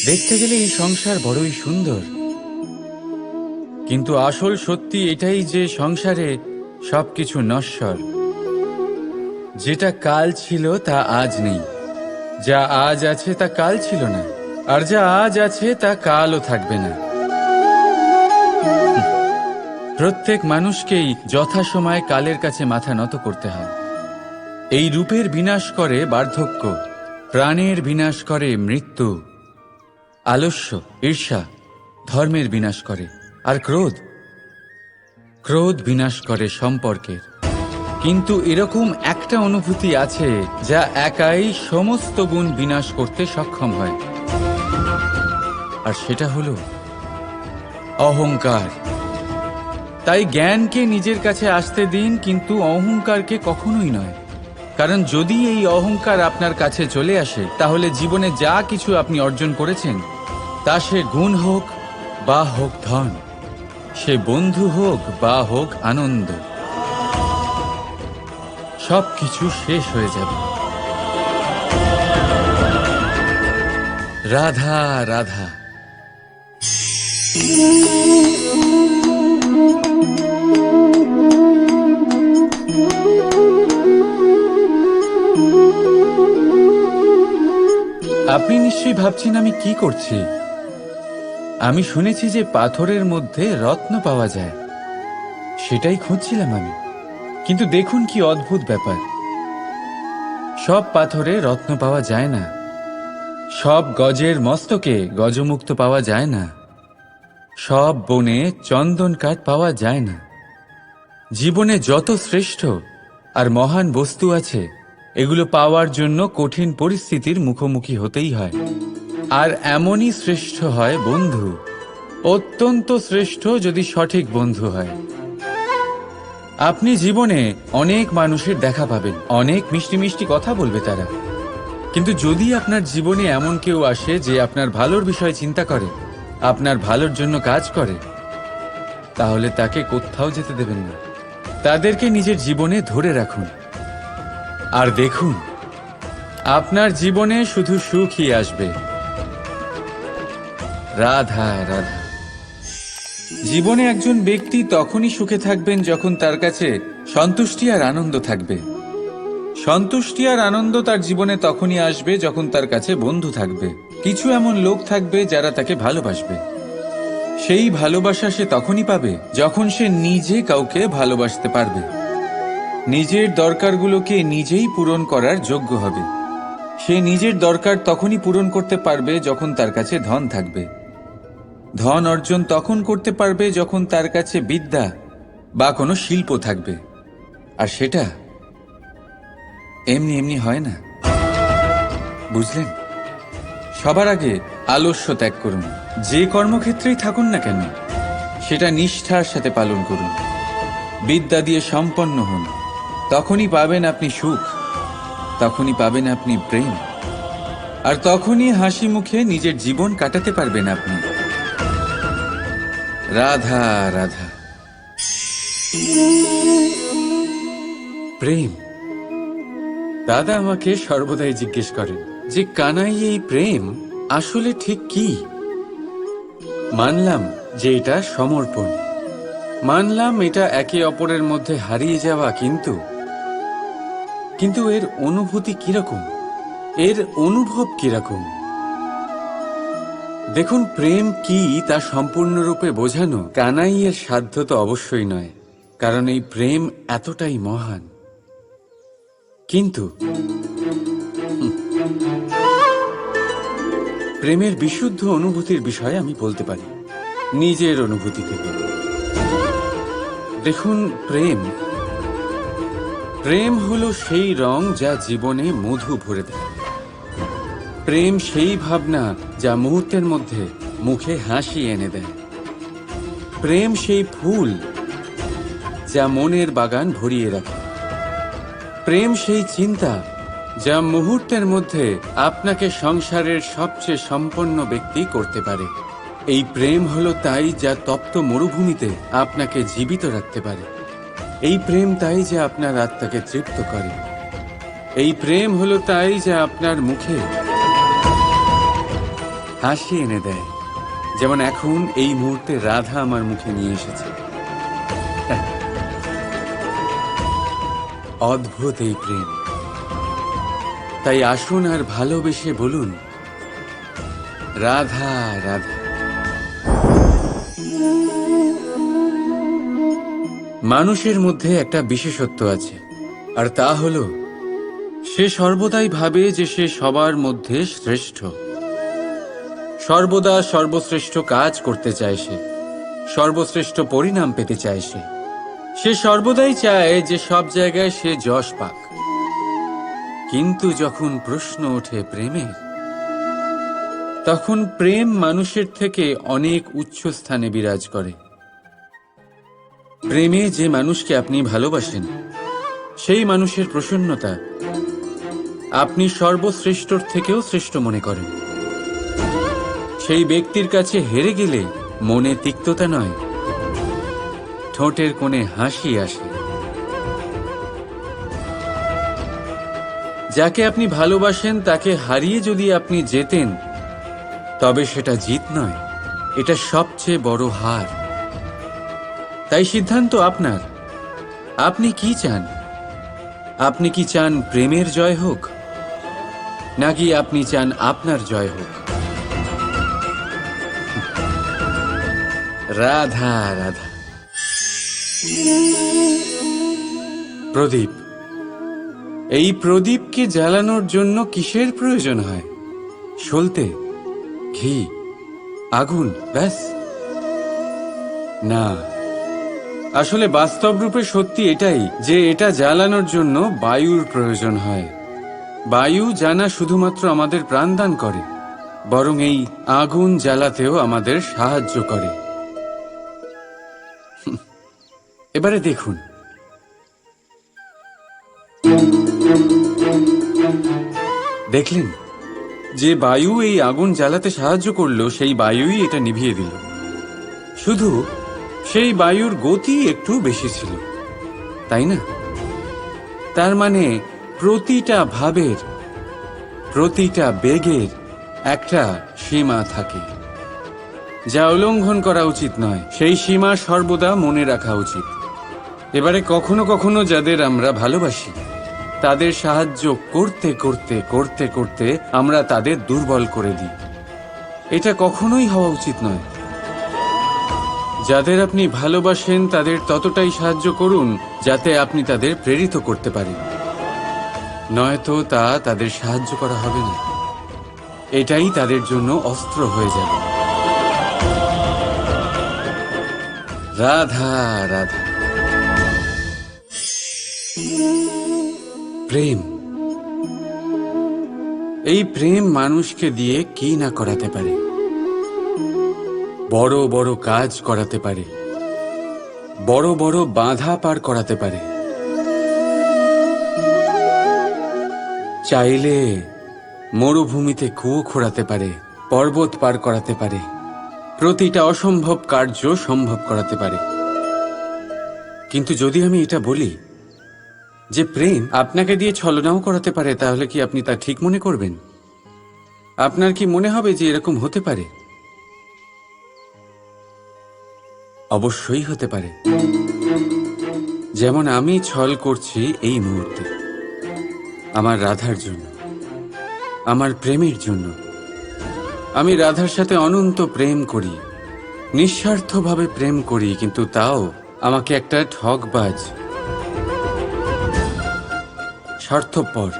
দেখতে গেলে এই সংসার বড়ই সুন্দর, কিন্তু আসল সত্যি এটাই যে সংসারে সবকিছু নশ্বর। যেটা কাল ছিল তা আজ নেই, যা আজ আছে তা কাল ছিল না, আর যা আজ আছে তা কালও থাকবে না। প্রত্যেক মানুষকেই যথাসময়ে কালের কাছে মাথা নত করতে হয়। এই রূপের বিনাশ করে বার্ধক্য, প্রাণের বিনাশ করে মৃত্যু, আলস্য, ঈর্ষা ধর্মের বিনাশ করে, আর ক্রোধ ক্রোধ বিনাশ করে সম্পর্কের। কিন্তু এরকম একটা অনুভূতি আছে যা একাই সমস্ত গুণ বিনাশ করতে সক্ষম হয়, আর সেটা হলো অহংকার। তাই জ্ঞানকে নিজের কাছে আসতে দিন, কিন্তু অহংকারকে কখনোই নয়। কারণ যদি এই অহংকার আপনার কাছে চলে আসে, তাহলে জীবনে যা কিছু আপনি অর্জন করেছেন, তা সে গুণ হোক বা হোক ধন, সে বন্ধু হোক বা হোক আনন্দ, সব কিছু শেষ হয়ে যাবে। রাধা রাধা। আপনি নিশ্চয়ই ভাবছেন আমি কি করছি। আমি শুনেছি যে পাথরের মধ্যে রত্ন পাওয়া যায়, সেটাই খুঁজছিলাম আমি। কিন্তু দেখুন কি অদ্ভুত ব্যাপার, সব পাথরে রত্ন পাওয়া যায় না, সব গজের মস্তকে গজমুক্ত পাওয়া যায় না, সব বনে চন্দন কাঠ পাওয়া যায় না। জীবনে যত শ্রেষ্ঠ আর মহান বস্তু আছে, এগুলো পাওয়ার জন্য কঠিন পরিস্থিতির মুখোমুখি হতেই হয়। আর এমনই শ্রেষ্ঠ হয় বন্ধু, অত্যন্ত শ্রেষ্ঠ যদি সঠিক বন্ধু হয়। আপনি জীবনে অনেক মানুষের দেখা পাবেন, অনেক মিষ্টি মিষ্টি কথা বলবে তারা, কিন্তু যদি আপনার জীবনে এমন কেউ আসে যে আপনার ভালোর বিষয়ে চিন্তা করে, আপনার ভালোর জন্য কাজ করে, তাহলে তাকে কোথাও যেতে দেবেন না। তাদেরকে নিজের জীবনে ধরে রাখুন, আর দেখুন আপনার জীবনে শুধু সুখই আসবে। রাধা রাধা। জীবনে একজন ব্যক্তি তখনই সুখে থাকবেন যখন তার কাছে সন্তুষ্টি আর আনন্দ থাকবে। সন্তুষ্টি আর আনন্দ তার জীবনে তখনই আসবে যখন তার কাছে বন্ধু থাকবে, কিছু এমন লোক থাকবে যারা তাকে ভালোবাসবে। সেই ভালোবাসা সে তখনই পাবে যখন সে নিজে কাউকে ভালোবাসতে পারবে, নিজের দরকারগুলোকে নিজেই পূরণ করার যোগ্য হবে। সে নিজের দরকার তখনই পূরণ করতে পারবে যখন তার কাছে ধন থাকবে। ধন অর্জন তখন করতে পারবে যখন তার কাছে বিদ্যা বা কোনো শিল্প থাকবে, আর সেটা এমনি এমনি হয় না, বুঝলেন? সবার আগে আলস্য ত্যাগ করুন। যে কর্মক্ষেত্রেই থাকুন না কেন, সেটা নিষ্ঠার সাথে পালন করুন। বিদ্যা দিয়ে সম্পন্ন হন, তখনই পাবেন আপনি সুখ, তখনই পাবেন আপনি প্রেম, আর তখনই হাসি মুখে নিজের জীবন কাটাতে পারবেন আপনি। রাধা রাধা। প্রেম। দাদা আমাকে সর্বদাই জিজ্ঞেস করেন যে কানাই, এই প্রেম আসলে ঠিক কি? মানলাম যে এটা সমর্পণ, মানলাম এটা একে অপরের মধ্যে হারিয়ে যাওয়া, কিন্তু এর অনুভূতি কিরকম, এর অনুভব কিরকম? দেখুন, প্রেম কি তা সম্পূর্ণরূপে বোঝানো কানাইয়ের সাধ্য তো অবশ্যই নয়, কারণ এই প্রেম এতটাই মহান। কিন্তু প্রেমের বিশুদ্ধ অনুভূতির বিষয়ে আমি বলতে পারি নিজের অনুভূতি থেকে। দেখুন, প্রেম হলো সেই রং যা জীবনে মধু ভরে দেয়। প্রেম সেই ভাবনা যা মুহূর্তের মধ্যে মুখে হাসি এনে দেয়। প্রেম সেই ফুল যা মনের বাগান ভরিয়ে রাখে। প্রেম সেই চিন্তা যা মুহূর্তের মধ্যে আপনাকে সংসারের সবচেয়ে সম্পন্ন ব্যক্তি করতে পারে। এই প্রেম হলো তাই যা তপ্ত মরুভূমিতে আপনাকে জীবিত রাখতে পারে। এই প্রেম তাই যা আপনার আত্মাকে তৃপ্ত করে। এই প্রেম হলো তাই যা আপনার মুখে হাসি এনে দেয়, যেমন এখন এই মুহূর্তে রাধা আমার মুখে নিয়ে এসেছে। অদ্ভুত এই প্রেম। তাই আসুন আর ভালোবেসে বলুন, রাধা রাধা। মানুষের মধ্যে একটা বিশেষত্ব আছে, আর তা হলো সে সর্বদাই ভাবে যে সে সবার মধ্যে শ্রেষ্ঠ। সর্বদা সর্বশ্রেষ্ঠ কাজ করতে চায় সে, সর্বশ্রেষ্ঠ পরিণাম পেতে চায় সে সর্বদাই চায় যে সব জায়গায় সে যশ পাক। কিন্তু যখন প্রশ্ন ওঠে প্রেমের, তখন প্রেম মানুষের থেকে অনেক উচ্চ স্থানে বিরাজ করে। প্রেমে যে মানুষকে আপনি ভালোবাসেন, সেই মানুষের প্রসন্নতা আপনি সর্বশ্রেষ্ঠর থেকেও শ্রেষ্ঠ মনে করেন। সেই ব্যক্তির কাছে হেরে গেলে মনে তিক্ততা নয়, ঠোঁটের কোণে হাসি আসে। যাকে আপনি ভালোবাসেন তাকে হারিয়ে যদি আপনি জেতেন, তবে সেটা জিত নয়, এটা সবচেয়ে বড় হার। তাই সিদ্ধান্ত আপনার। আপনি কি চান? আপনি কি চান প্রেমের জয় হোক, নাকি আপনি চান আপনার জয় হোক? রাধা রাধা। প্রদীপ, এই প্রদীপকে জ্বালানোর জন্য কিসের প্রয়োজন হয়? সলতে, ঘি, আগুন, ব্যাস? না, আসলে বাস্তব রূপে সত্যি এটাই যে এটা জ্বালানোর জন্য বায়ুর প্রয়োজন হয়। বায়ু জানা শুধুমাত্র আমাদের প্রাণদান করে, বরং এই আগুন জ্বালাতেও আমাদের সাহায্য করে। এবারে দেখুন, দেখলেন যে বায়ু এই আগুন জ্বালাতে সাহায্য করলো, সেই বায়ুই এটা নিভিয়ে দিল। শুধু সেই বায়ুর গতি একটু বেশি ছিল, তাই না? তার মানে প্রতিটা ভাবের, প্রতিটা বেগের একটা সীমা থাকে, যা উল্লঙ্ঘন করা উচিত নয়। সেই সীমা সর্বদা মনে রাখা উচিত। এবারে কখনো কখনো যাদের আমরা ভালোবাসি, তাদের সাহায্য করতে করতে করতে করতে আমরা তাদের দুর্বল করে দিই। এটা কখনোই হওয়া উচিত নয়। যাদের আপনি ভালোবাসেন তাদের ততটাই সাহায্য করুন যাতে আপনি তাদের প্রেরিত করতে পারেন, নয়তো তা তাদের সাহায্য করা হবে না। এটাই তাদের জন্য অস্ত্র হয়ে যাবে। রাধা রাধা। প্রেম, এই প্রেম মানুষকে দিয়ে কি না করাতে পারে। বড় বড় কাজ করাতে পারে, বড় বড় বাধা পার করাতে পারে। চাইলে মরুভূমিতে কুয়ো খোঁড়াতে পারে, পর্বত পার করাতে পারে, প্রতিটা অসম্ভব কার্য সম্ভব করাতে পারে। কিন্তু যদি আমি এটা বলি যে প্রেম আপনাকে দিয়ে ছলনাও করাতে পারে, তাহলে কি আপনি তা ঠিক মনে করবেন? আপনার কি মনে হবে যে এরকম হতে পারে? অবশ্যই হতে পারে। যেমন আমি ছল করছি এই মুহূর্তে আমার রাধার জন্য, আমার প্রেমের জন্য। আমি রাধার সাথে অনন্ত প্রেম করি, নিঃস্বার্থভাবে প্রেম করি, কিন্তু তাও আমাকে একটা ঠকবাজ, স্বার্থপর,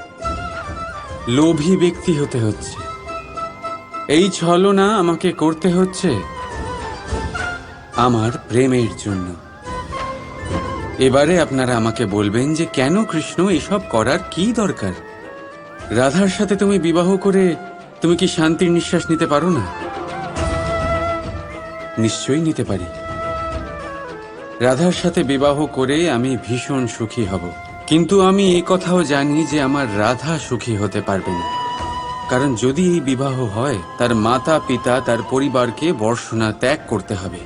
লোভী ব্যক্তি হতে হচ্ছে। এই ছলনা আমাকে করতে হচ্ছে আমার প্রেমের জন্য। এবারে আপনারা আমাকে বলবেন যে কেন কৃষ্ণ এসব করার কি দরকার? রাধার সাথে তুমি বিবাহ করে তুমি কি শান্তির নিঃশ্বাস নিতে পারো না? নিশ্চয়ই নিতে পারি। রাধার সাথে বিবাহ করে আমি ভীষণ সুখী হব, কিন্তু আমি এই কথাও জানি যে আমার রাধা সুখী হতে পারবে না। কারণ যদি এই বিবাহ হয়, তার মাতা পিতা, তার পরিবারকে বর্ষণা ত্যাগ করতে হবে।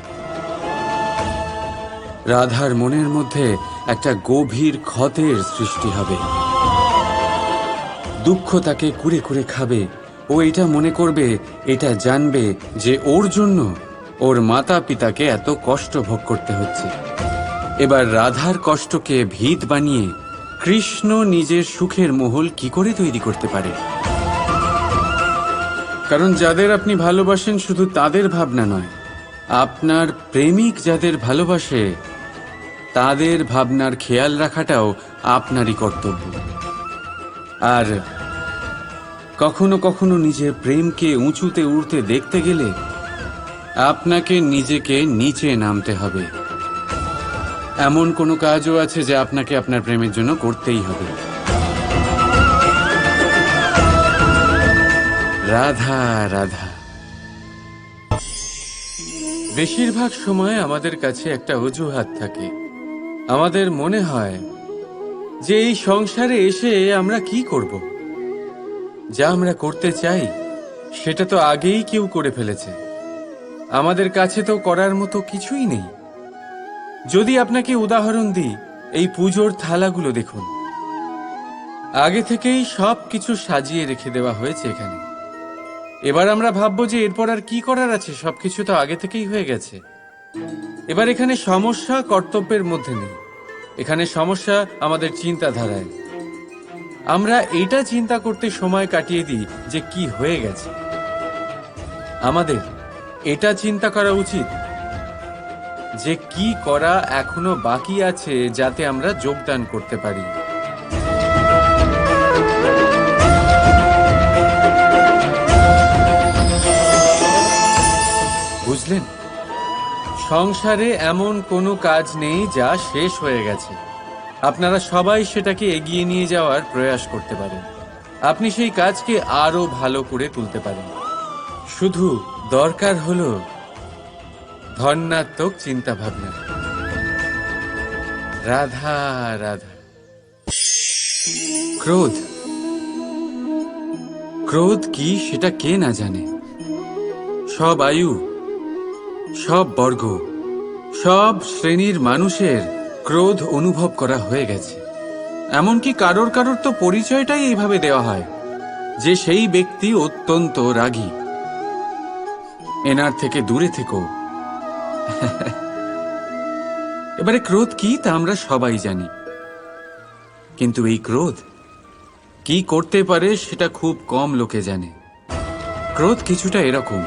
রাধার মনের মধ্যে একটা গভীর ক্ষতের সৃষ্টি হবে। দুঃখ তাকে কুরে কুরে খাবে, ও এটা মনে করবে, এটা জানবে যে ওর জন্য ওর মাতা পিতাকে এত কষ্ট ভোগ করতে হচ্ছে। এবার রাধার কষ্টকে ভিত বানিয়ে কৃষ্ণ নিজের সুখের মহল কি করে তৈরি করতে পারে? কারণ যাদের আপনি ভালোবাসেন শুধু তাদের ভাবনা নয়, আপনার প্রেমিক যাদের ভালোবাসে তাদের ভাবনার খেয়াল রাখাটাও আপনারই কর্তব্য। আর কখনো কখনো নিজের প্রেমকে উঁচুতে উঠতে দেখতে গেলে আপনাকে নিজেকে নিচে নামতে হবে। এমন কোনো কাজও আছে যা আপনাকে আপনার প্রেমের জন্য করতেই হবে। রাধা রাধা। বেশিরভাগ সময় আমাদের কাছে একটা অজুহাত থাকে। আমাদের মনে হয় যে এই সংসারে এসে আমরা কি করব? যা আমরা করতে চাই সেটা তো আগেই কেউ করে ফেলেছে। আমাদের কাছে তো করার মতো কিছুই নেই। যদি আপনাকে উদাহরণ দিই, এই পুজোর থালাগুলো দেখুন, আগে থেকেই সব কিছু সাজিয়ে রেখে দেওয়া হয়েছে এখানে। এবার আমরা ভাববো যে এরপর আর কি করার আছে, সবকিছু তো আগে থেকেই হয়ে গেছে। এবার এখানে সমস্যা কর্তব্যের মধ্যে নেই, এখানে সমস্যা আমাদের চিন্তাধারায়। আমরা এটা চিন্তা করতে সময় কাটিয়ে দিই যে কি হয়ে গেছে। আমাদের এটা চিন্তা করা উচিত যে কি করা এখনো বাকি আছে যাতে আমরা যোগদান করতে পারি। বুঝলেন, সংসারে এমন কোনো কাজ নেই যা শেষ হয়ে গেছে। আপনারা সবাই সেটাকে এগিয়ে নিয়ে যাওয়ার প্রয়াস করতে পারেন। আপনি সেই কাজকে আরো ভালো করে তুলতে পারেন। শুধু দরকার হলো ধন্যাত্মক চিন্তা ভাবনা। রাধা রাধা। ক্রোধ, ক্রোধ কি সেটা কে না জানে? সব আয়ু, সব বর্গ, সব শ্রেণীর মানুষের ক্রোধ অনুভব করা হয়ে গেছে। এমনকি কারোর কারোর তো পরিচয়টাই এইভাবে দেওয়া হয় যে সেই ব্যক্তি অত্যন্ত রাগী, এনার থেকে দূরে থেকো। এবারে ক্রোধ কি তা আমরা সবাই জানি, কিন্তু এই ক্রোধ কি করতে পারে সেটা খুব কম লোকে জানে। ক্রোধ কিছুটা এরকম,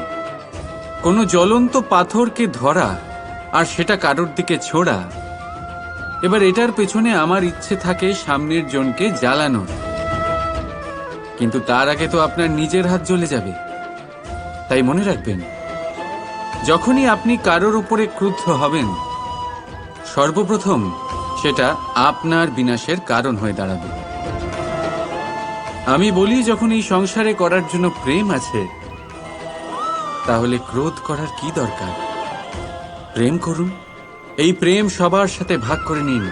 কোনো জ্বলন্ত পাথরকে ধরা আর সেটা কারোর দিকে ছোড়া। এবার এটার পেছনে আমার ইচ্ছে থাকে সামনের জনকে জ্বালানোর, কিন্তু তার আগে তো আপনার নিজের হাত জ্বলে যাবে। তাই মনে রাখবেন, যখনই আপনি কারোর উপরে ক্রুদ্ধ হবেন, সর্বপ্রথম সেটা আপনার বিনাশের কারণ হয়ে দাঁড়াবে। আমি বলি, যখন এই সংসারে করার জন্য প্রেম আছে, তাহলে ক্রোধ করার কি দরকার? প্রেম করুন। এই প্রেম সবার সাথে ভাগ করে নিন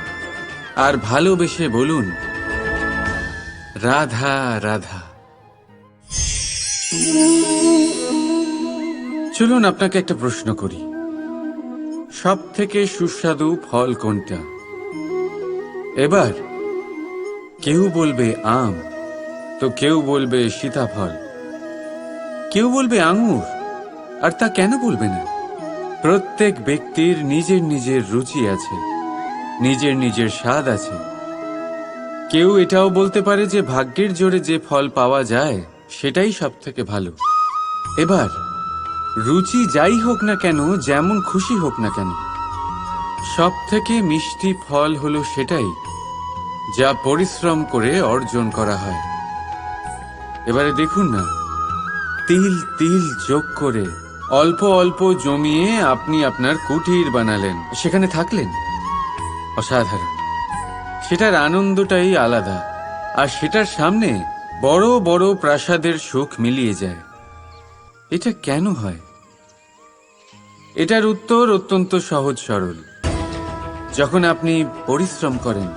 আর ভালোবেসে বলুন, রাধা রাধা। চলুন আপনাকে একটা প্রশ্ন করি, সব থেকে সুস্বাদু ফল কোনটা? এবার কেউ বলবে আম, তো কেউ বলবে সীতাফল, কেউ বলবে আঙুর। আর তা কেন বলবে না? প্রত্যেক ব্যক্তির নিজের নিজের রুচি আছে, নিজের নিজের স্বাদ আছে। কেউ এটাও বলতে পারে যে ভাগ্যের জোরে যে ফল পাওয়া যায় সেটাই সব থেকে ভালো। এবার রুচি যাই হোক না কেন, যেমন খুশি হোক না কেন, সব থেকে মিষ্টি ফল হলো সেটাই যা পরিশ্রম করে অর্জন করা হয়। এবারে দেখুন না, তিল তিল যোগ করে অল্প অল্প জমিয়ে আপনি আপনার কুটির বানালেন, সেখানে থাকলেন, অসাধারণ। সেটার আনন্দটাই আলাদা। আর সেটার সামনে বড় বড় প্রাসাদের সুখ মিলিয়ে যায়। এটা কেন হয়? এটার উত্তর অত্যন্ত সহজ সরল। যখন আপনি পরিশ্রম করেন,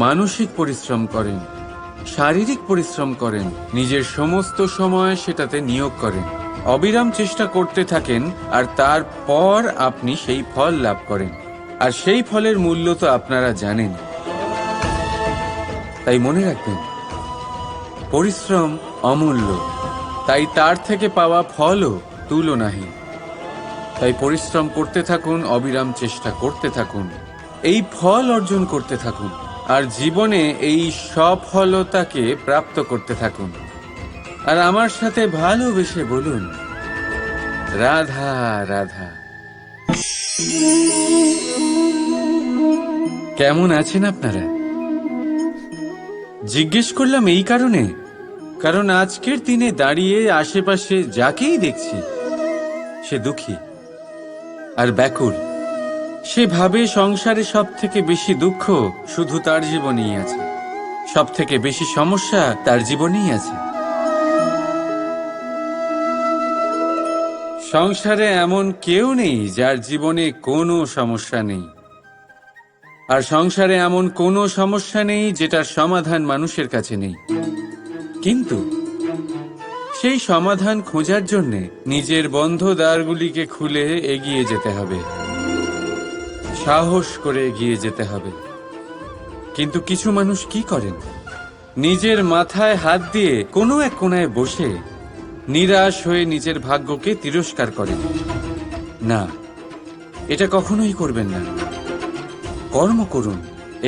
মানসিক পরিশ্রম করেন, শারীরিক পরিশ্রম করেন, নিজের সমস্ত সময় সেটাতে নিয়োগ করেন, অবিরাম চেষ্টা করতে থাকেন, আর তারপর আপনি সেই ফল লাভ করেন। আর সেই ফলের মূল্য তো আপনারা জানেন। তাই মনে রাখবেন, পরিশ্রম অমূল্য, তাই তার থেকে পাওয়া ফলও তুলনাহীন। তাই পরিশ্রম করতে থাকুন, অবিরাম চেষ্টা করতে থাকুন, এই ফল অর্জন করতে থাকুন, আর জীবনে এই সফলতাকে প্রাপ্ত করতে থাকুন। আর আমার সাথে ভালোবেসে বলুন, রাধা রাধা। কেমন আছেন আপনারা? জিজ্ঞেস করলাম এই কারণে, কারণ আজকের দিনে দাঁড়িয়ে আশেপাশে যাকেই দেখছি সে দুঃখী আর ব্যাকুল। সে ভাবে সংসারে সব থেকে বেশি দুঃখ শুধু তার জীবনেই আছে, সব থেকে বেশি সমস্যা তার জীবনেই আছে। সংসারে এমন কেউ নেই যার জীবনে কোনো সমস্যা নেই, আর সংসারে এমন কোনো সমস্যা নেই যেটার সমাধান মানুষের কাছে নেই। কিন্তু সেই সমাধান খোঁজার জন্য নিজের বন্ধ দ্বারগুলিকে খুলে এগিয়ে যেতে হবে, সাহস করে এগিয়ে যেতে হবে। কিন্তু কিছু মানুষ কি করেন? নিজের মাথায় হাত দিয়ে কোনো এক কোণায় বসে নিরাশ হয়ে নিজের ভাগ্যকে তিরস্কার করেন। না, এটা কখনোই করবেন না। কর্ম করুন,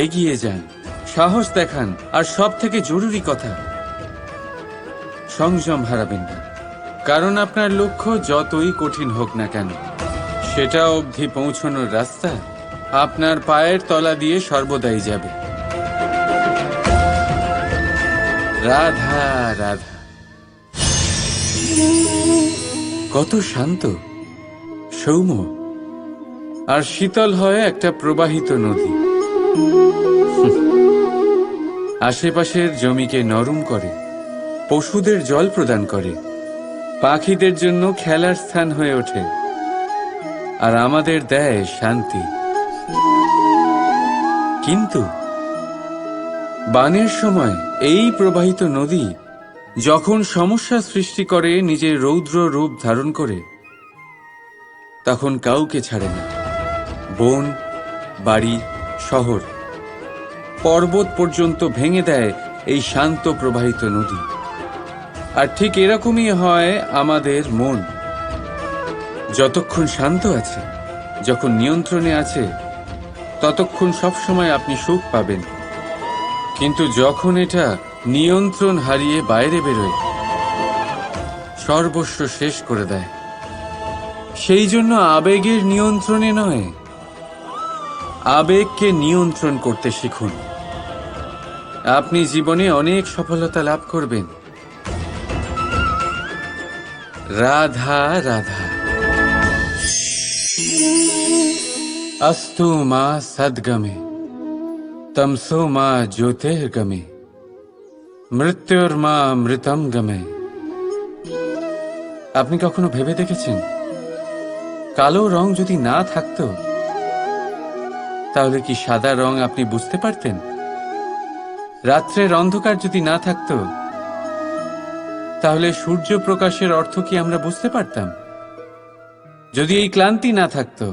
এগিয়ে যান, সাহস দেখান, আর সব থেকে জরুরি কথা, সংযম হারাবেন না। কারণ আপনার লক্ষ্য যতই কঠিন হোক না কেন, সেটা অবধি পৌঁছানোর রাস্তা আপনার পায়ের তলা দিয়ে সর্বদাই যাবে। রাধা রাধা। কত শান্ত, সৌম্য আর শীতল হয় একটা প্রবাহিত নদী। আশেপাশের জমিকে নরম করে, পশুদের জল প্রদান করে, পাখিদের জন্য খেলার স্থান হয়ে ওঠে, আর আমাদের দেয় শান্তি। কিন্তু বানের সময় এই প্রবাহিত নদী যখন সমস্যা সৃষ্টি করে, নিজের রৌদ্র রূপ ধারণ করে, তখন কাউকে ছাড়ে না। বন, বাড়ি, শহর, পর্বত পর্যন্ত ভেঙে দেয় এই শান্ত প্রবাহিত নদী। আর ঠিক এরকমই হয় আমাদের মন। যতক্ষণ শান্ত আছে, যখন নিয়ন্ত্রণে আছে, ততক্ষণ সবসময় আপনি সুখ পাবেন। কিন্তু যখন এটা নিয়ন্ত্রণ হারিয়ে বাইরে বেরোয়, সর্বস্ব শেষ করে দেয়। সেই জন্য আবেগের নিয়ন্ত্রণে নয়, আবেগকে নিয়ন্ত্রণ করতে শিখুন। আপনি জীবনে অনেক সফলতা লাভ করবেন। রাধা রাধা। अस्तु मा सद्गमे तमसो मा ज्योतिर्गमे মৃত্যুর্মা মৃতম গমে। আপনি কখনো ভেবে দেখেছেন, কালো রং যদি না থাকতো, তাহলে কি সাদা রং আপনি বুঝতে পারতেন? রাত্রের অন্ধকার যদি না থাকতো, তাহলে সূর্য প্রকাশের অর্থ কি আমরা বুঝতে পারতাম? যদি এই ক্লান্তি না থাকতো,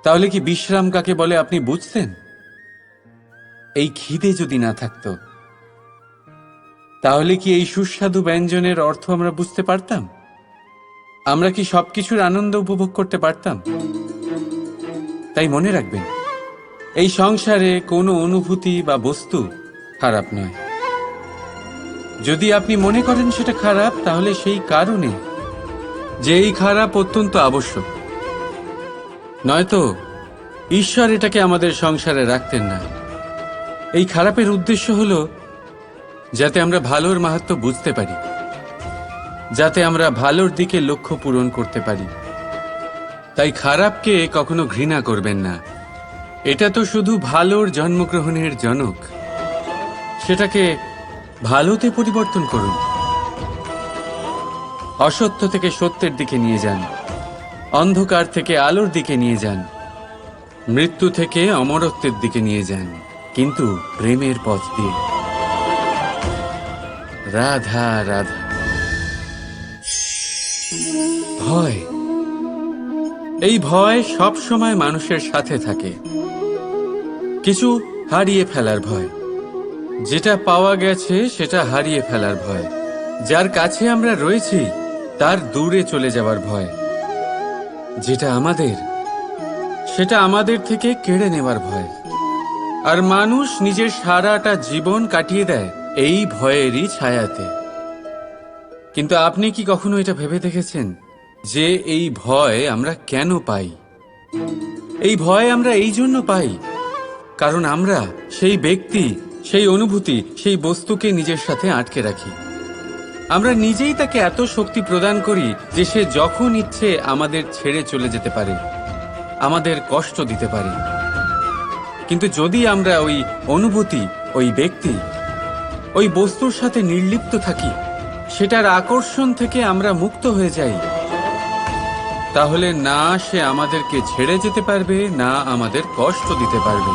তাহলে কি বিশ্রাম কাকে বলে আপনি বুঝতেন? এই খিদে যদি না থাকতো, তাহলে কি এই সুস্বাদু ব্যঞ্জনের অর্থ আমরা বুঝতে পারতাম? আমরা কি সবকিছুর আনন্দ উপভোগ করতে পারতাম? তাই মনে রাখবেন, এই সংসারে কোনো অনুভূতি বা বস্তু খারাপ নয়। যদি আপনি মনে করেন সেটা খারাপ, তাহলে সেই কারণে যে এই খারাপ অত্যন্ত আবশ্যক, নয়তো ঈশ্বর এটাকে আমাদের সংসারে রাখতেন না। এই খারাপের উদ্দেশ্য হলো যাতে আমরা ভালোর মাহাত্ম্য বুঝতে পারি, যাতে আমরা ভালোর দিকে লক্ষ্য পূরণ করতে পারি। তাই খারাপকে কখনো ঘৃণা করবেন না। এটা তো শুধু ভালোর জন্মগ্রহণের জনক। সেটাকে ভালোতে পরিবর্তন করুন। অসত্য থেকে সত্যের দিকে নিয়ে যান, অন্ধকার থেকে আলোর দিকে নিয়ে যান, মৃত্যু থেকে অমরত্বের দিকে নিয়ে যান, কিন্তু প্রেমের পথ দিয়ে। রাধা রাধা। ভয়, এই ভয় সব সময় মানুষের সাথে থাকে। কিছু হারিয়ে ফেলার ভয়, যেটা পাওয়া গেছে সেটা হারিয়ে ফেলার ভয়, যার কাছে আমরা রয়েছি তার দূরে চলে যাওয়ার ভয়, যেটা আমাদের সেটা আমাদের থেকে কেড়ে নেওয়ার ভয়। আর মানুষ নিজের সারাটা জীবন কাটিয়ে দেয় এই ভয়েরই ছায়াতে। কিন্তু আপনি কি কখনো এটা ভেবে দেখেছেন যে এই ভয় আমরা কেন পাই? এই ভয় আমরা এই জন্য পাই কারণ আমরা সেই ব্যক্তি, সেই অনুভূতি, সেই বস্তুকে নিজের সাথে আটকে রাখি। আমরা নিজেই তাকে এত শক্তি প্রদান করি যে সে যখন ইচ্ছে আমাদের ছেড়ে চলে যেতে পারে, আমাদের কষ্ট দিতে পারে। কিন্তু যদি আমরা ওই অনুভূতি, ওই ব্যক্তি, ওই বস্তুর সাথে নির্লিপ্ত থাকি, সেটার আকর্ষণ থেকে আমরা মুক্ত হয়ে যাই, তাহলে না সে আমাদেরকে ছেড়ে যেতে পারবে, না আমাদের কষ্ট দিতে পারবে।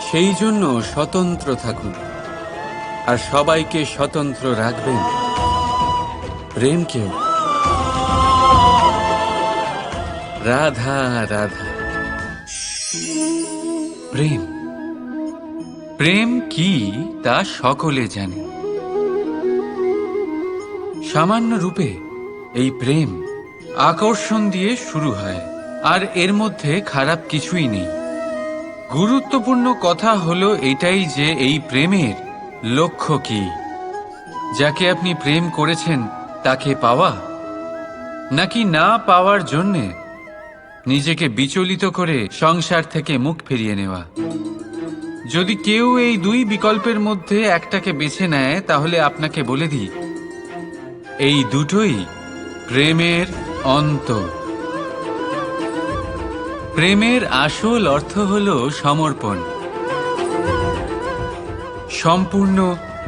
সেই জন্য স্বতন্ত্র থাকুন, আর সবাইকে স্বতন্ত্র রাখবেন, প্রেমকেও। রাধা রাধা। প্রেম, প্রেম কি তা সকলে জানে। সামান্য রূপে এই প্রেম আকর্ষণ দিয়ে শুরু হয়, আর এর মধ্যে খারাপ কিছুই নেই। গুরুত্বপূর্ণ কথা হলো এটাই যে এই প্রেমের লক্ষ্য কি। যাকে আপনি প্রেম করেছেন তাকে পাওয়া, নাকি না পাওয়ার জন্যে নিজেকে বিচলিত করে সংসার থেকে মুখ ফিরিয়ে নেওয়া। যদি কেউ এই দুই বিকল্পের মধ্যে একটাকে বেছে নেয়, তাহলে আপনাকে বলে দিই, এই দুটোই প্রেমের অন্ত। প্রেমের আসল অর্থ হল সমর্পণ, সম্পূর্ণ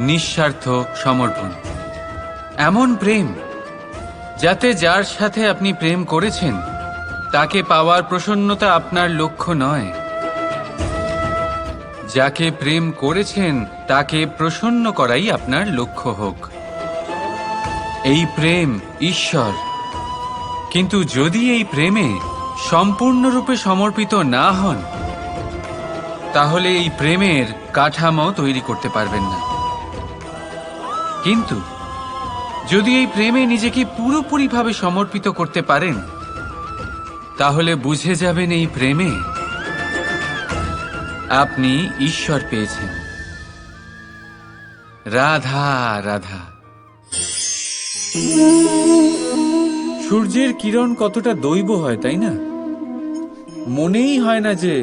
নিঃস্বার্থ সমর্পণ। এমন প্রেম যাতে যার সাথে আপনি প্রেম করেছেন তাকে পাওয়ার প্রসন্নতা আপনার লক্ষ্য নয়, যাকে প্রেম করেছেন তাকে প্রসন্ন করাই আপনার লক্ষ্য হোক। এই প্রেম ঈশ্বর। কিন্তু যদি এই প্রেমে সম্পূর্ণরূপে সমর্পিত না হন, তাহলে এই প্রেমের কাঠামো তৈরি করতে পারবেন না। কিন্তু যদি এই প্রেমে নিজেকে পুরোপুরিভাবে সমর্পিত করতে পারেন, তাহলে বুঝে যাবেন এই প্রেমে আপনি ঈশ্বর পেয়েছেন। রাধা রাধা। সূর্যের কিরণ কতটা দৈব হয়, তাই না? মনেই হয় না যে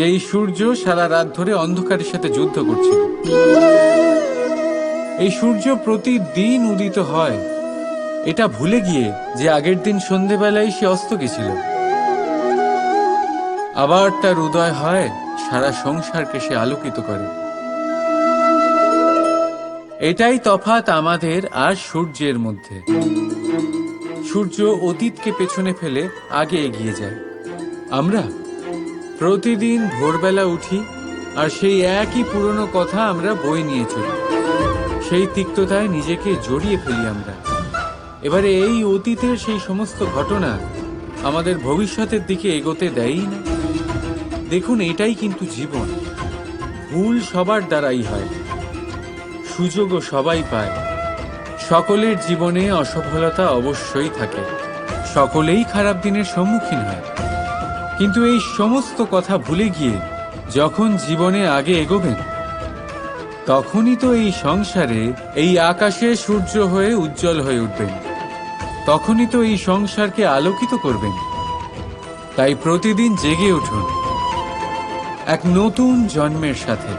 এই সূর্য সারা রাত ধরে অন্ধকারের সাথে যুদ্ধ করছে। এই সূর্য প্রতিদিন উদিত হয়, এটা ভুলে গিয়ে যে আগের দিন সন্ধেবেলায় সে অস্ত গেছিল। আবার তার উদয় হয়, সারা সংসারকে সে আলোকিত করে। এটাই তফাৎ আমাদের আর সূর্যের মধ্যে। সূর্য অতীতকে পেছনে ফেলে আগে এগিয়ে যায়। আমরা প্রতিদিন ভোরবেলা উঠি আর সেই একই পুরনো কথা আমরা বয়ে নিয়ে চলি। সেই তিক্ততায় নিজেকে জড়িয়ে ফেলি আমরা। এবারে এই অতীতের সেই সমস্ত ঘটনা আমাদের ভবিষ্যতের দিকে এগোতে দেয়ই না। দেখুন, এটাই কিন্তু জীবন। ভুল সবার দ্বারাই হয়, সুযোগও সবাই পায়। সকলের জীবনে অসফলতা অবশ্যই থাকে, সকলেই খারাপ দিনের সম্মুখীন হয়। কিন্তু এই সমস্ত কথা ভুলে গিয়ে যখন জীবনে আগে এগোবেন, তখনই তো এই সংসারে, এই আকাশে সূর্য হয়ে উজ্জ্বল হয়ে উঠবেন। তখনই তো এই সংসারকে আলোকিত করবেন। তাই প্রতিদিন জেগে উঠুন, এক নতুন জন্মের সাথে,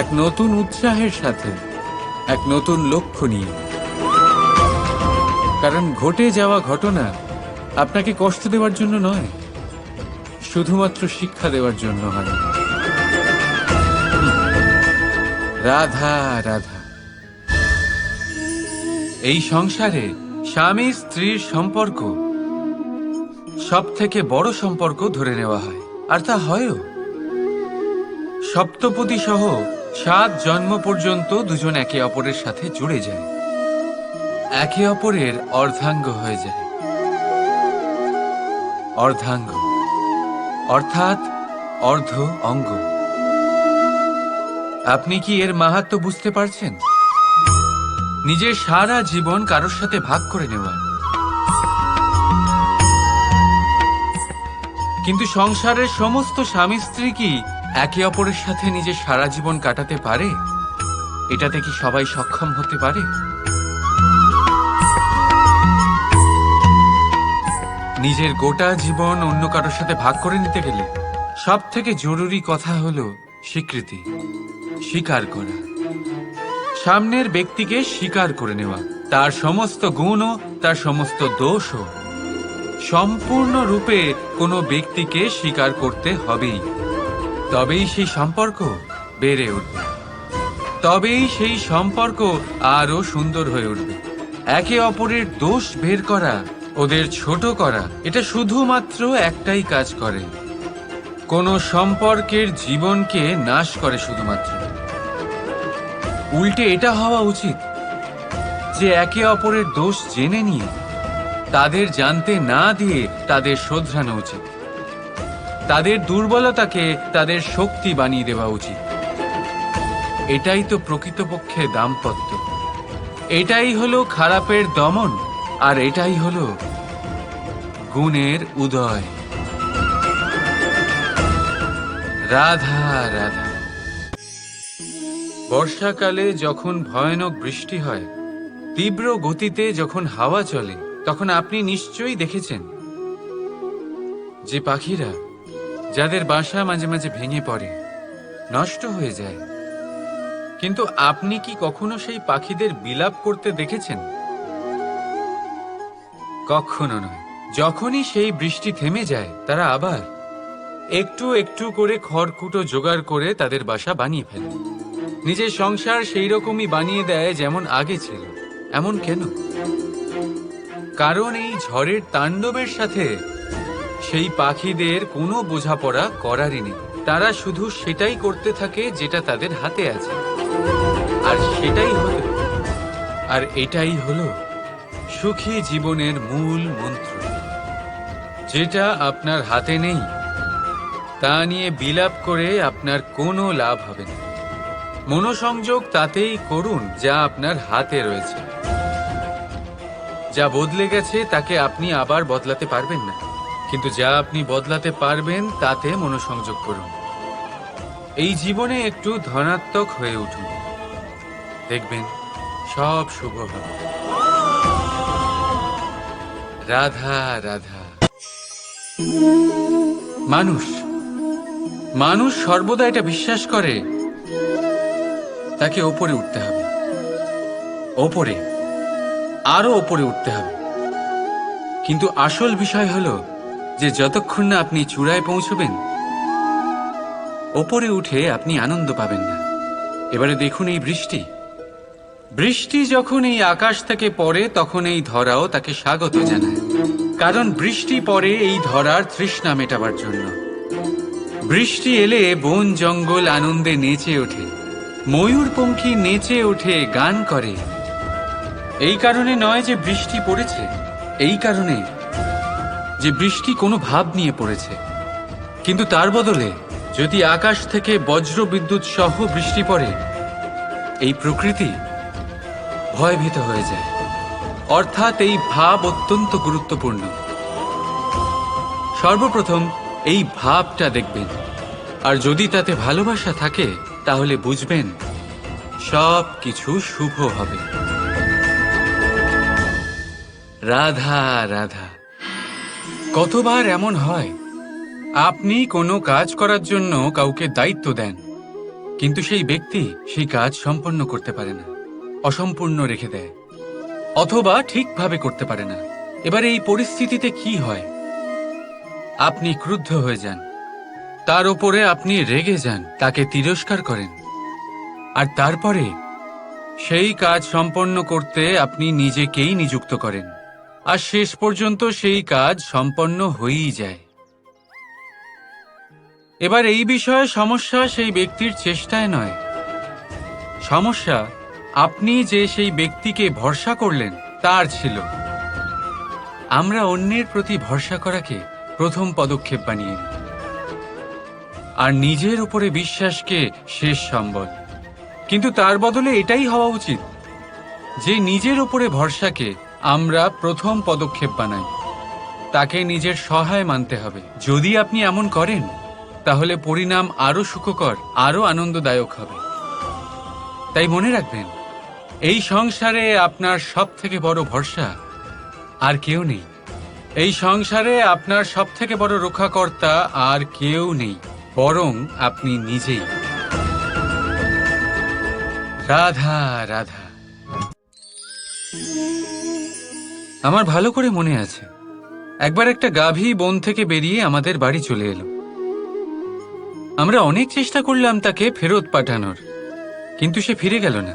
এক নতুন উৎসাহের সাথে, এক নতুন লক্ষ্য নিয়ে। কারণ ঘটে যাওয়া ঘটনা আপনাকে কষ্ট দেওয়ার জন্য নয়, শুধুমাত্র শিক্ষা দেওয়ার জন্য হয়। রাধা রাধা। এই সংসারে স্বামী স্ত্রীর সম্পর্ক সব থেকে বড় সম্পর্ক ধরে নেওয়া হয়, আর তা হয়ও। সপ্তপদী সহ 7 জন্ম পর্যন্ত দুজন একে অপরের সাথে জুড়ে যায়, একে অপরের অর্ধাঙ্গ হয়ে যায়। অর্ধাঙ্গ অর্থাৎ অর্ধ অঙ্গ। আপনি কি এর মাহাত্ম্য বুঝতে পারছেন? নিজের সারা জীবন কারোর সাথে ভাগ করে নেওয়া। কিন্তু সংসারের সমস্ত স্বামী স্ত্রী কি একে অপরের সাথে নিজের সারা জীবন কাটাতে পারে? এটাতে কি সবাই সক্ষম হতে পারে? নিজের গোটা জীবন অন্য কারোর সাথে ভাগ করে নিতে গেলে সব থেকে জরুরি কথা হলো স্বীকৃতি, স্বীকার করা। সামনের ব্যক্তিকে স্বীকার করে নেওয়া, তার সমস্ত গুণও তার সমস্ত দোষও। সম্পূর্ণরূপে কোনো ব্যক্তিকে স্বীকার করতে হবেই, তবেই সেই সম্পর্ক বেড়ে উঠবে, তবেই সেই সম্পর্ক আরো সুন্দর হয়ে উঠবে। একে অপরের দোষ বের করা, ওদের ছোট করা, এটা শুধুমাত্র একটাই কাজ করে, কোনো সম্পর্কের জীবনকে নাশ করে শুধুমাত্র। উল্টে এটা হওয়া উচিত যে একে অপরের দোষ জেনে নিয়ে তাদের জানতে না দিয়ে তাদের শোধরানো উচিত। তাদের দুর্বলতাকে তাদের শক্তি বানিয়ে দেওয়া উচিত। এটাই তো প্রকৃতপক্ষে দাম্পত্য। এটাই হলো খারাপের দমন, আর এটাই হলো গুণের উদয়। রাধা রাধা। বর্ষাকালে যখন ভয়ানক বৃষ্টি হয়, তীব্র গতিতে যখন হাওয়া চলে, তখন আপনি নিশ্চয়ই দেখেছেন যে পাখিরা, যাদের বাসা মাঝে মাঝে ভেঙে পড়ে, নষ্ট হয়ে যায়। কিন্তু আপনি কি কখনো সেই পাখিদের বিলাপ করতে দেখেছেন? কখনো নয়। যখনই সেই বৃষ্টি থেমে যায়, তারা আবার একটু একটু করে খড়কুটো জোগাড় করে তাদের বাসা বানিয়ে ফেলে। নিজের সংসার সেই রকমই বানিয়ে দেয় যেমন আগে ছিল। এমন কেন? কারণ এই ঝড়ের তাণ্ডবের সাথে সেই পাখিদের কোনো বোঝাপড়া করারই নেই। তারা শুধু সেটাই করতে থাকে যেটা তাদের হাতে আছে, আর এটাই হলো সুখী জীবনের মূল মন্ত্র। যেটা আপনার হাতে নেই তা নিয়ে বিলাপ করে আপনার কোনো লাভ হবে না। মনোসংযোগ তাতেই করুন যা আপনার হাতে রয়েছে। যা বদলে গেছে তাকে আপনি আবার বদলাতে পারবেন না, কিন্তু যা আপনি বদলাতে পারবেন তাতে মনোসংযোগ করুন। এই জীবনে একটু ধনাত্মক হয়ে উঠুন, দেখবেন সব শুভ হবে। রাধা রাধা। মানুষ সর্বদা এটা বিশ্বাস করে তাকে ওপরে উঠতে হবে, ওপরে, আরো ওপরে উঠতে হবে। কিন্তু আসল বিষয় হলো যে যতক্ষণ না আপনি চূড়ায় পৌঁছবেন, ওপরে উঠে আপনি আনন্দ পাবেন না। এবারে দেখুন এই বৃষ্টি যখন এই আকাশ থেকে পড়ে, তখন এই ধরাও তাকে স্বাগত জানায়। কারণ বৃষ্টি পড়ে এই ধরার তৃষ্ণা মেটাবার জন্য। বৃষ্টি এলে বন জঙ্গল আনন্দে নেচে ওঠে, ময়ূরপঙ্খী নেচে ওঠে, গান করে। এই কারণে নয় যে বৃষ্টি পড়েছে, এই কারণে যে বৃষ্টি কোনো ভাব নিয়ে পড়েছে। কিন্তু তার বদলে যদি আকাশ থেকে বজ্র বিদ্যুৎ সহ বৃষ্টি পড়ে, এই প্রকৃতি ভয়ভীত হয়ে যায়। অর্থাৎ এই ভাব অত্যন্ত গুরুত্বপূর্ণ। সর্বপ্রথম এই ভাবটা দেখবেন, আর যদি তাতে ভালোবাসা থাকে তাহলে বুঝবেন সব কিছু শুভ হবে। রাধা রাধা। কতবার এমন হয়, আপনি কোনো কাজ করার জন্য কাউকে দায়িত্ব দেন, কিন্তু সেই ব্যক্তি সেই কাজ সম্পন্ন করতে পারে না, অসম্পূর্ণ রেখে দেয়, অথবা ঠিকভাবে করতে পারে না। এবার এই পরিস্থিতিতে কি হয়? আপনি ক্রুদ্ধ হয়ে যান, তার উপরে আপনি রেগে যান, তাকে তিরস্কার করেন, আর তারপরে সেই কাজ সম্পন্ন করতে আপনি নিজেকেই নিযুক্ত করেন, আর শেষ পর্যন্ত সেই কাজ সম্পন্ন হয়েই যায়। এবার এই বিষয়ে সমস্যা সেই ব্যক্তির চেষ্টায় নয়, সমস্যা আপনি যে সেই ব্যক্তিকে ভরসা করলেন তার ছিল। আমরা অন্যের প্রতি ভরসা করাকে প্রথম পদক্ষেপ বানিয়ে নিই, আর নিজের উপরে বিশ্বাসকে শেষ সম্বল। কিন্তু তার বদলে এটাই হওয়া উচিত যে নিজের ওপরে ভরসাকে আমরা প্রথম পদক্ষেপ বানাই, তাকে নিজের সহায় মানতে হবে। যদি আপনি এমন করেন, তাহলে পরিণাম আরো সুখকর, আরো আনন্দদায়ক হবে। তাই মনে রাখবেন, এই সংসারে আপনার সব থেকে বড় ভরসা আর কেউ নেই। এই সংসারে আপনার সব থেকে বড় রক্ষাকর্তা আর কেউ নেই, বরং আপনি নিজেই। রাধা রাধা। আমার ভালো করে মনে আছে, একবার একটা গাভী বন থেকে বেরিয়ে আমাদের বাড়ি চলে এলো। আমরা অনেক চেষ্টা করলাম তাকে ফেরত পাঠানোর, কিন্তু সে ফিরে গেল না।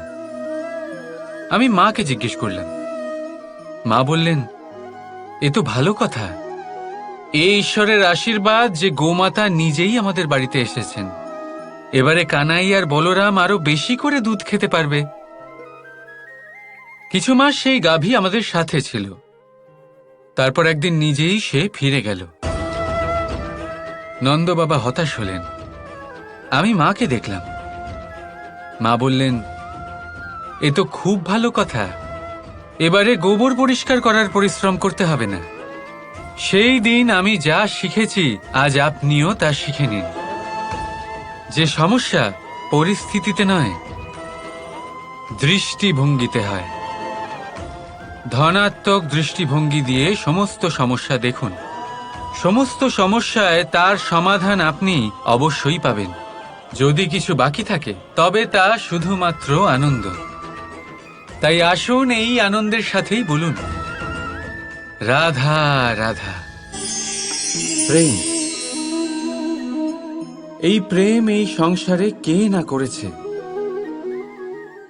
আমি মাকে জিজ্ঞেস করলাম। মা বললেন, এ তো ভালো কথা। এই ঈশ্বরের আশীর্বাদ যে গোমাতা নিজেই আমাদের বাড়িতে এসেছেন। এবারে কানাই আর বলরাম আরো বেশি করে দুধ খেতে পারবে। কিছু মাস সেই গাভী আমাদের সাথে ছিল। তারপর একদিন নিজেই সে ফিরে গেল। নন্দ বাবা হতাশ হলেন। আমি মাকে দেখলাম। মা বললেন, এ তো খুব ভালো কথা। এবারে গোবর পরিষ্কার করার পরিশ্রম করতে হবে না। সেই দিন আমি যা শিখেছি, আজ আপনিও তা শিখে নিন। যে সমস্যা পরিস্থিতিতে নয়, দৃষ্টিভঙ্গিতে হয়। ধনাত্মক দৃষ্টিভঙ্গি দিয়ে সমস্ত সমস্যা দেখুন। সমস্ত সমস্যায় তার সমাধান আপনি অবশ্যই পাবেন। যদি কিছু বাকি থাকে, তবে তা শুধুমাত্র আনন্দ। তাই আসুন এই আনন্দের সাথেই বলুন, রাধা রাধা। প্রেম, এই প্রেম এই সংসারে কে না করেছে?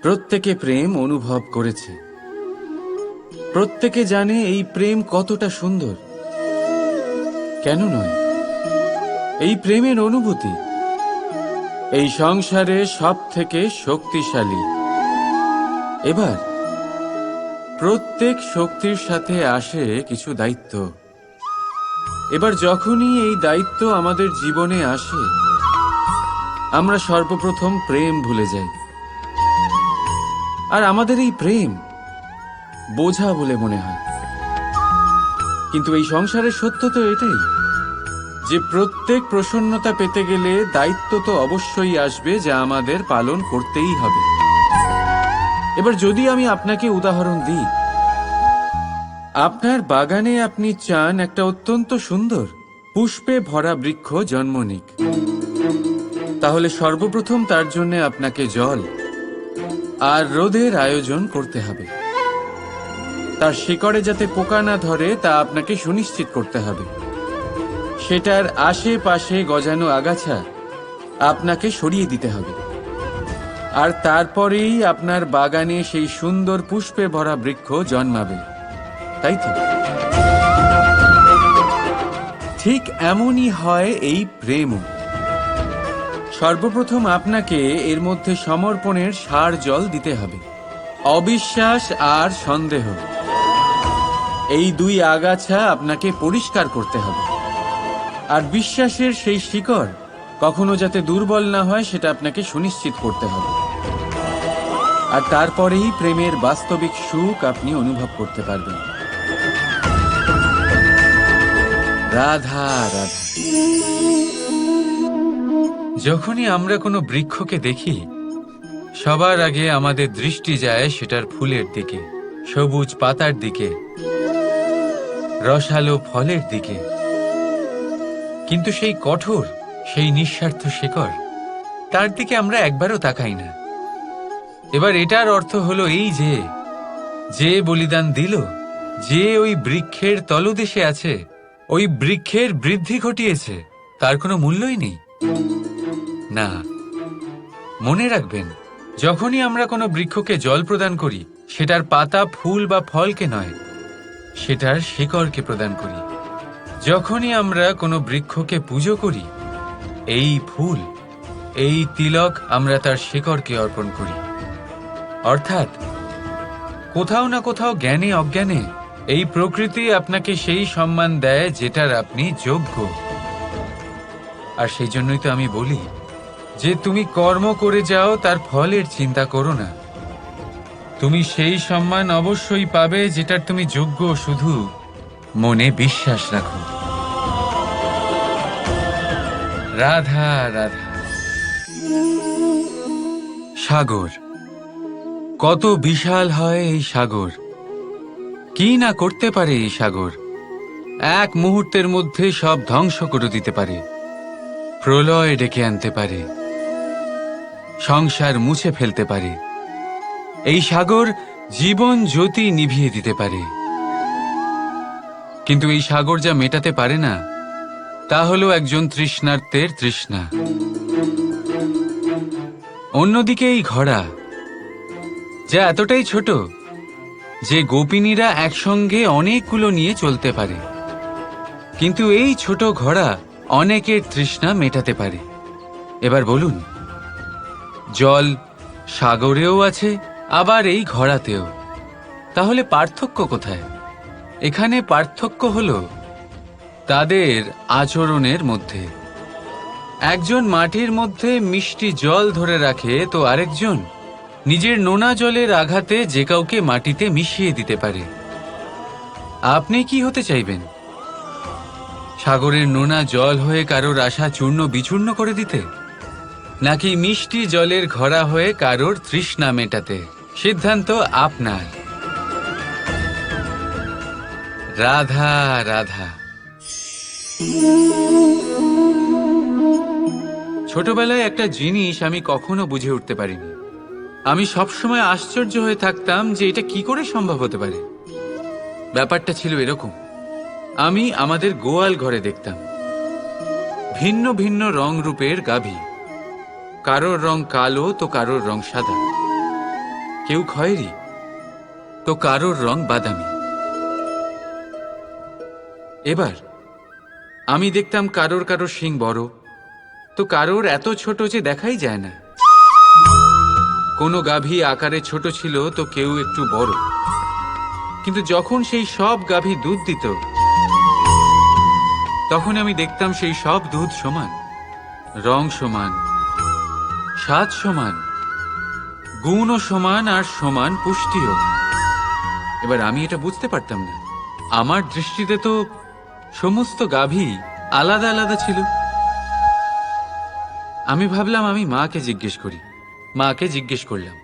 প্রত্যেকে প্রেম অনুভব করেছে। প্রত্যেকে জানে এই প্রেম কতটা সুন্দর। কেন নয়? এই প্রেমের অনুভূতি এই সংসারে সব থেকে শক্তিশালী। এবার প্রত্যেক শক্তির সাথে আসে কিছু দায়িত্ব। এবার যখনই এই দায়িত্ব আমাদের জীবনে আসে, আমরা সর্বপ্রথম প্রেম ভুলে যাই। আর আমাদের এই প্রেম বোঝা বলে মনে হয়। কিন্তু এই সংসারের সত্য তো এটাই যে প্রত্যেক প্রসন্নতা পেতে গেলে দায়িত্ব তো অবশ্যই আসবে, যা আমাদের পালন করতেই হবে। এবার যদি আমি আপনাকে উদাহরণ দিই, আপনার বাগানে আপনি চান একটা অত্যন্ত সুন্দর পুষ্পে ভরা বৃক্ষ জন্ম নিক। তাহলে সর্বপ্রথম তার জন্য আপনাকে জল আর রোদের আয়োজন করতে হবে। তার শিকড়ে যাতে পোকা না ধরে তা আপনাকে সুনিশ্চিত করতে হবে। সেটার আশেপাশে গজানো আগাছা আপনাকে সরিয়ে দিতে হবে। আর তারপরেই আপনার বাগানে সেই সুন্দর পুষ্পে ভরা বৃক্ষ জন্মাবে, তাই তো? ঠিক এমনই হয় এই প্রেমও। সর্বপ্রথম আপনাকে এর মধ্যে সমর্পণের সার জল দিতে হবে। অবিশ্বাস আর সন্দেহ, এই দুই আগাছা আপনাকে পরিষ্কার করতে হবে। আর বিশ্বাসের সেই শিকড় কখনো যাতে দুর্বল না হয়, সেটা আপনাকে সুনিশ্চিত করতে হবে। আর তারপরেই প্রেমের বাস্তবিক সুখ আপনি অনুভব করতে পারবেন। রাধা রাধা। যখনই আমরা কোনো বৃক্ষকে দেখি, সবার আগে আমাদের দৃষ্টি যায় সেটার ফুলের দিকে, সবুজ পাতার দিকে, রসালো ফলের দিকে। কিন্তু সেই কঠোর, সেই নিঃস্বার্থ শিকড়, তার দিকে আমরা একবারও তাকাই না। এবার এটার অর্থ হলো এই যে বলিদান দিল, যে ওই বৃক্ষের তলদেশে আছে, ওই বৃক্ষের বৃদ্ধি ঘটিয়েছে, তার কোনো মূল্যই নেই। না, মনে রাখবেন, যখনই আমরা কোনো বৃক্ষকে জল প্রদান করি, সেটার পাতা, ফুল বা ফলকে নয়, সেটার শিকড়কে প্রদান করি। যখনই আমরা কোনো বৃক্ষকে পুজো করি, এই ফুল, এই তিলক আমরা তার শিকড়কে অর্পণ করি। অর্থাৎ কোথাও না কোথাও জ্ঞানে অজ্ঞানে এই প্রকৃতি আপনাকে সেই সম্মান দেয় যেটার আপনি যোগ্য। আর সেই জন্যই তো আমি বলি যে তুমি কর্ম করে যাও, তার ফলের চিন্তা করো না। তুমি সেই সম্মান অবশ্যই পাবে যেটার তুমি যোগ্য, শুধু মনে বিশ্বাস রাখো। রাধা রাধা। সাগর, কত বিশাল হয় এই সাগর! কি না করতে পারে এই সাগর! এক মুহূর্তের মধ্যে সব ধ্বংস করে দিতে পারে, প্রলয় ডেকে আনতে পারে, সংসার মুছে ফেলতে পারে। এই সাগর জীবন জ্যোতি নিভিয়ে দিতে পারে। কিন্তু এই সাগর যা মেটাতে পারে না, তা হলো একজন তৃষ্ণার্তের তৃষ্ণা। অন্যদিকে এই ঘোড়া, যা এতটাই ছোট যে গোপিনীরা একসঙ্গে অনেকগুলো নিয়ে চলতে পারে, কিন্তু এই ছোট ঘোড়া অনেকের তৃষ্ণা মেটাতে পারে। এবার বলুন, জল সাগরেও আছে, আবার এই ঘোড়াতেও। তাহলে পার্থক্য কোথায়? এখানে পার্থক্য হলো তাদের আচরণের মধ্যে। একজন মাটির মধ্যে মিষ্টি জল ধরে রাখে, তো আরেকজন নিজের নোনা জলের আঘাতে যে কাউকে মাটিতে মিশিয়ে দিতে পারে। আপনি কি হতে চাইবেন? সাগরের নোনা জল হয়ে কারোর আশা চূর্ণ বিচূর্ণ করে দিতে, নাকি মিষ্টি জলের ঘোড়া হয়ে কারোর তৃষ্ণা মেটাতে? সিদ্ধান্ত আপনার। রাধা রাধা। ছোটবেলায় একটা জিনিস আমি কখনো বুঝে উঠতে পারিনি। আমি সবসময় আশ্চর্য হয়ে থাকতাম যে এটা কি করে সম্ভব হতে পারে। ব্যাপারটা ছিল এরকম, আমি আমাদের গোয়াল ঘরে দেখতাম ভিন্ন ভিন্ন রং রূপের গাভী। কারোর রং কালো, তো কারোর রং সাদা, কেউ খয়েরি, তো কারোর রং বাদামি। এবার আমি দেখতাম কারোর কারোর শিং বড়, তো কারোর এত ছোট যে দেখাই যায় না। কোনো গাভী আকারে ছোট ছিল, তো কেউ একটু বড়। কিন্তু যখন সেই সব গাভী দুধ দিত, তখন আমি দেখতাম সেই সব দুধ সমান, রং সমান, স্বাদ সমান, গুণও সমান, আর সমান পুষ্টিও। এবার আমি এটা বুঝতে পারতাম না। আমার দৃষ্টিতে তো সমস্ত গাভী আলাদা আলাদা ছিল। আমি ভাবলাম আমি মাকে জিজ্ঞেস করি। মাকে জিজ্ঞেস করলাম।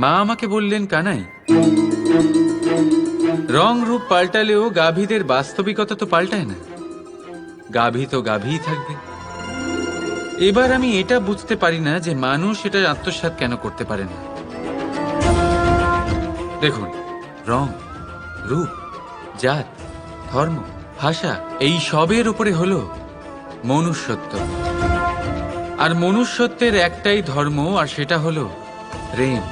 মা আমাকে বললেন, কানাই, রং রূপ পাল্টালেও গাভীদের বাস্তবিকতা তো পাল্টায় না। গাভী তো গাভীই থাকবে। এবার আমি এটা বুঝতে পারি না যে মানুষ এটা আত্মসাৎ কেন করতে পারে না। দেখুন, রং, রূপ, জাত, ধর্ম, ভাষা, এই সবের উপরে হলো মনুষ্যত্ব। আর মনুষ্যত্বের একটাই ধর্ম, আর সেটা হলো প্রেম।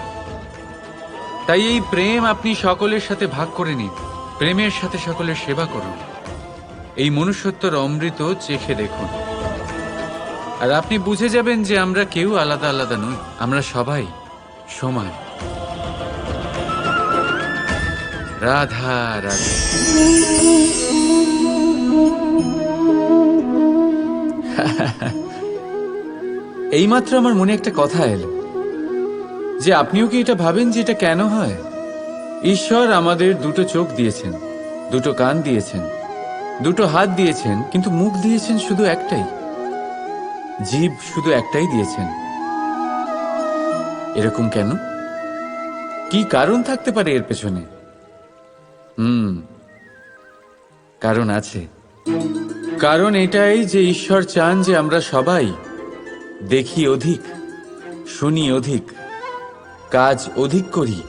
তাই এই প্রেম আপনি সকলের সাথে ভাগ করে নিন, প্রেমের সাথে সকলের সেবা করুন। এই মনুষ্যত্বর অমৃত চেখে দেখুন, আর আপনি বুঝে যাবেন যে আমরা কেউ আলাদা আলাদা নই, আমরা সবাই সমান। রাধা রাধা। এইমাত্র আমার মনে একটা কথা এলো যে আপনিও কি এটা ভাবেন যে এটা কেন হয়? ঈশ্বর আমাদের দুটো চোখ দিয়েছেন, দুটো কান দিয়েছেন, দুটো হাত দিয়েছেন, কিন্তু মুখ দিয়েছেন শুধু একটাই, জিভ শুধু একটাই দিয়েছেন। এরকম কেন? কি কারণ থাকতে পারে এর পেছনে? কারণ আছে। কারণ এটাই যে ঈশ্বর চান যে আমরা সবাই দেখি অধিক, শুনি অধিক, কাজ অধিক করি,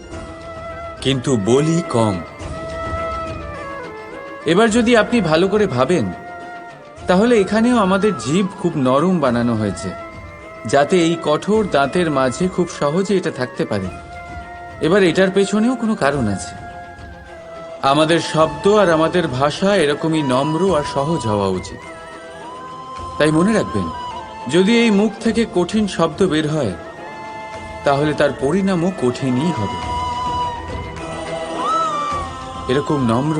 কিন্তু বলি কম। এবার যদি আপনি ভালো করে ভাবেন, তাহলে এখানেও আমাদের জিভ খুব নরম বানানো হয়েছে, যাতে এই কঠোর দাঁতের মাঝে খুব সহজে এটা থাকতে পারে। এবার এটার পেছনেও কোনো কারণ আছে। আমাদের শব্দ আর আমাদের ভাষা এরকমই নম্র আর সহজ হওয়া উচিত। তাই মনে রাখবেন, যদি এই মুখ থেকে কঠিন শব্দ বের হয়, তাহলে তার পরিণামও কঠিনই হবে। এরকম নম্র,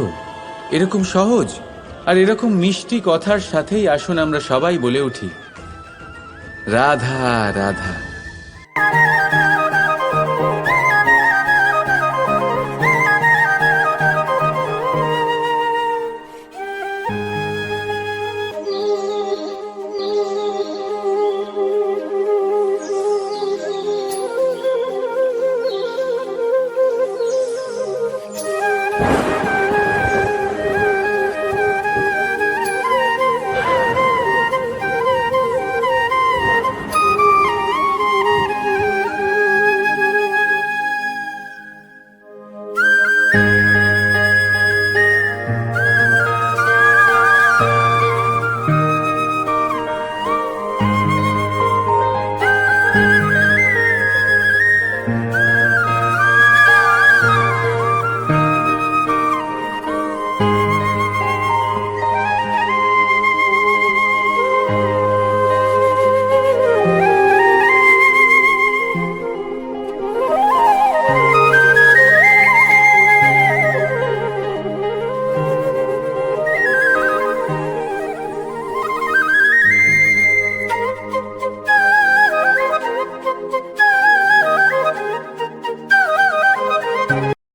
এরকম সহজ আর এরকম মিষ্টি কথার সাথেই আসুন আমরা সবাই বলে উঠি, রাধা রাধা।